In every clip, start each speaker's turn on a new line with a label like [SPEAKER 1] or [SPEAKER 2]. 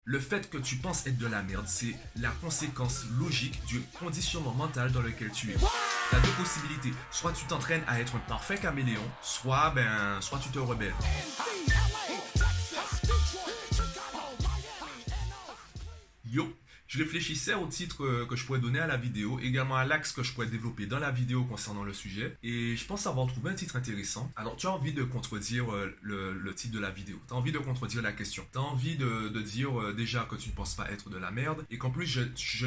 [SPEAKER 1] le fait que tu penses être de la merde, c'est la conséquence logique du conditionnement mental dans lequel tu es. Tu as deux possibilités. Soit tu t'entraînes à être un parfait caméléon, soit tu te rebelles. Yo, je réfléchissais au titre que je pourrais donner à la vidéo, également à l'axe que je pourrais développer dans la vidéo concernant le sujet, et je pense avoir trouvé un titre intéressant. Alors, tu as envie de contredire le titre de la vidéo, tu as envie de contredire la question, tu as envie de dire déjà que tu ne penses pas être de la merde, et qu'en plus,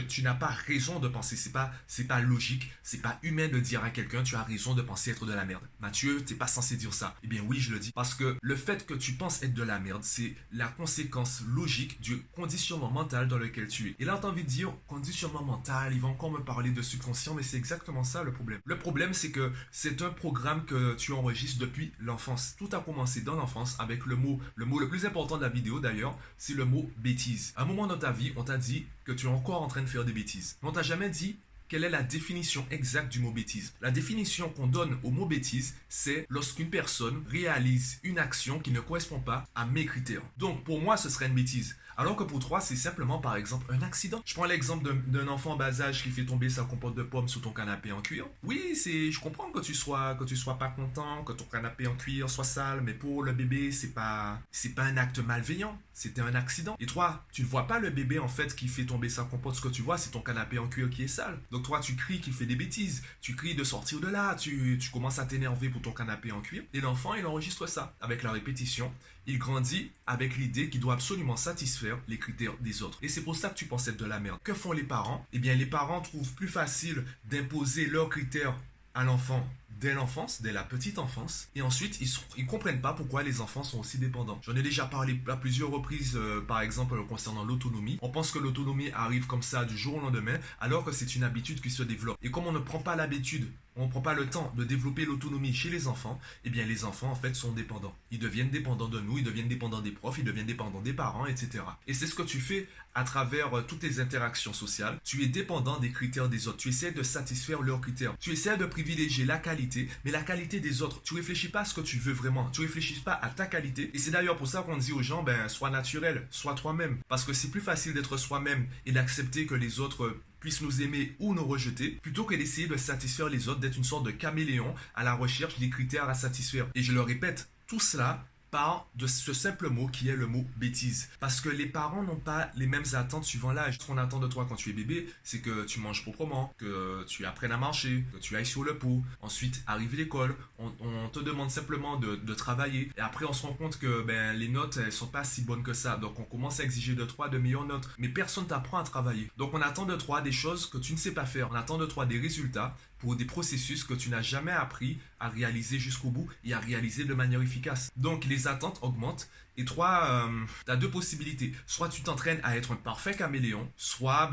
[SPEAKER 1] tu n'as pas raison de penser, c'est pas logique, c'est pas humain de dire à quelqu'un, tu as raison de penser être de la merde. Mathieu, t'es pas censé dire ça. Eh bien oui, je le dis, parce que le fait que tu penses être de la merde, c'est la conséquence logique du conditionnement mental dans lequel tu es. Et là, t'as envie de dire, conditionnement mental, ils vont encore me parler de subconscient, mais c'est exactement ça le problème. Le problème, c'est que c'est un programme que tu enregistres depuis l'enfance. Tout a commencé dans l'enfance avec le mot le plus important de la vidéo d'ailleurs, c'est le mot bêtise. À un moment dans ta vie, on t'a dit que tu es encore en train de faire des bêtises. Mais on t'a jamais dit quelle est la définition exacte du mot bêtise. La définition qu'on donne au mot bêtise, c'est lorsqu'une personne réalise une action qui ne correspond pas à mes critères. Donc pour moi, ce serait une bêtise. Alors que pour toi, c'est simplement par exemple un accident. Je prends l'exemple d'un enfant en bas âge qui fait tomber sa compote de pommes sur ton canapé en cuir. Oui, je comprends que tu sois pas content, que ton canapé en cuir soit sale, mais pour le bébé, c'est pas un acte malveillant. C'était un accident. Et toi, tu ne vois pas le bébé en fait qui fait tomber sa compote. Ce que tu vois, c'est ton canapé en cuir qui est sale. Donc toi, tu cries qu'il fait des bêtises. Tu cries de sortir de là. Tu commences à t'énerver pour ton canapé en cuir. Et l'enfant, il enregistre ça. Avec la répétition, il grandit avec l'idée qu'il doit absolument satisfaire les critères des autres. Et c'est pour ça que tu penses être de la merde. Que font les parents? Eh bien, les parents trouvent plus facile d'imposer leurs critères à l'enfant dès l'enfance, dès la petite enfance, et ensuite ils comprennent pas pourquoi les enfants sont aussi dépendants. J'en ai déjà parlé à plusieurs reprises, par exemple concernant l'autonomie. On pense que l'autonomie arrive comme ça du jour au lendemain, alors que c'est une habitude qui se développe. Et comme on ne prend pas l'habitude, on ne prend pas le temps de développer l'autonomie chez les enfants, eh bien les enfants en fait sont dépendants. Ils deviennent dépendants de nous, ils deviennent dépendants des profs, ils deviennent dépendants des parents, etc. Et c'est ce que tu fais à travers toutes tes interactions sociales. Tu es dépendant des critères des autres. Tu essaies de satisfaire leurs critères. Tu essaies de privilégier la qualité, mais la qualité des autres. Tu réfléchis pas à ce que tu veux vraiment. Tu réfléchis pas à ta qualité. Et c'est d'ailleurs pour ça qu'on dit aux gens, sois naturel, sois toi-même. Parce que c'est plus facile d'être soi-même et d'accepter que les autres puissent nous aimer ou nous rejeter, plutôt que d'essayer de satisfaire les autres, d'être une sorte de caméléon à la recherche des critères à satisfaire. Et je le répète, tout cela part de ce simple mot qui est le mot bêtise. Parce que les parents n'ont pas les mêmes attentes suivant l'âge. Ce qu'on attend de toi quand tu es bébé, c'est que tu manges proprement, que tu apprennes à marcher, que tu ailles sur le pot. Ensuite, arrive l'école, on te demande simplement de travailler. Et après, on se rend compte que les notes, elles sont pas si bonnes que ça. Donc, on commence à exiger de toi de meilleures notes. Mais personne t'apprend à travailler. Donc, on attend de toi des choses que tu ne sais pas faire. On attend de toi des résultats pour des processus que tu n'as jamais appris à réaliser jusqu'au bout et à réaliser de manière efficace. Donc, les attentes augmentent. Et toi, tu as deux possibilités. Soit tu t'entraînes à être un parfait caméléon, soit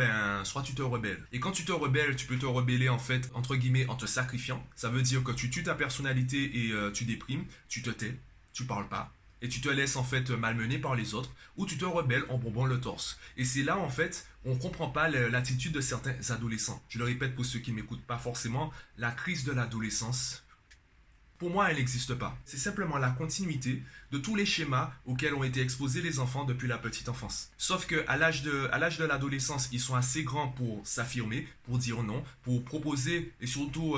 [SPEAKER 1] tu te rebelles. Et quand tu te rebelles, tu peux te rebeller en fait, entre guillemets, en te sacrifiant. Ça veut dire que tu tues ta personnalité et tu déprimes, tu te tais, tu parles pas. Et tu te laisses en fait malmener par les autres, ou tu te rebelles en bombant le torse. Et c'est là en fait, on ne comprend pas l'attitude de certains adolescents. Je le répète pour ceux qui ne m'écoutent pas forcément, la crise de l'adolescence, pour moi, elle n'existe pas. C'est simplement la continuité de tous les schémas auxquels ont été exposés les enfants depuis la petite enfance. Sauf qu'à l'âge de l'adolescence, ils sont assez grands pour s'affirmer, pour dire non, pour proposer et surtout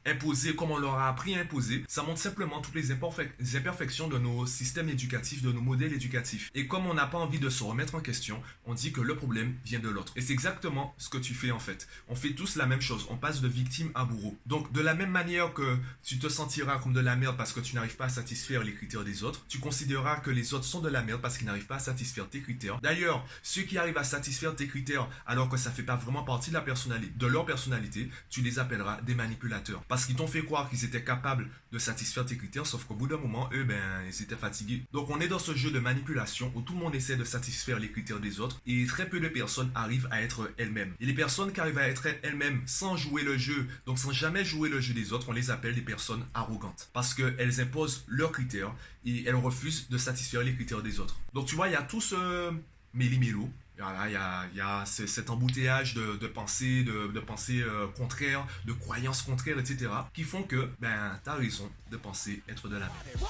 [SPEAKER 1] imposer comme on leur a appris à imposer. Ça montre simplement toutes les imperfections de nos systèmes éducatifs, de nos modèles éducatifs. Et comme on n'a pas envie de se remettre en question, on dit que le problème vient de l'autre. Et c'est exactement ce que tu fais en fait. On fait tous la même chose. On passe de victime à bourreau. Donc de la même manière que tu te sentiras de la merde parce que tu n'arrives pas à satisfaire les critères des autres, tu considéreras que les autres sont de la merde parce qu'ils n'arrivent pas à satisfaire tes critères. D'ailleurs, ceux qui arrivent à satisfaire tes critères alors que ça fait pas vraiment partie de leur personnalité, tu les appelleras des manipulateurs. Parce qu'ils t'ont fait croire qu'ils étaient capables de satisfaire tes critères, sauf qu'au bout d'un moment, eux, ils étaient fatigués. Donc on est dans ce jeu de manipulation où tout le monde essaie de satisfaire les critères des autres et très peu de personnes arrivent à être elles-mêmes. Et les personnes qui arrivent à être elles-mêmes sans jouer le jeu, donc sans jamais jouer le jeu des autres, on les appelle des personnes arrogantes. Parce qu'elles imposent leurs critères et elles refusent de satisfaire les critères des autres. Donc tu vois, il y a tout ce méli-mélo. Voilà, il y a cet embouteillage de pensées, de pensées contraires, de croyances contraires, etc. qui font que, t'as raison de penser être de la merde.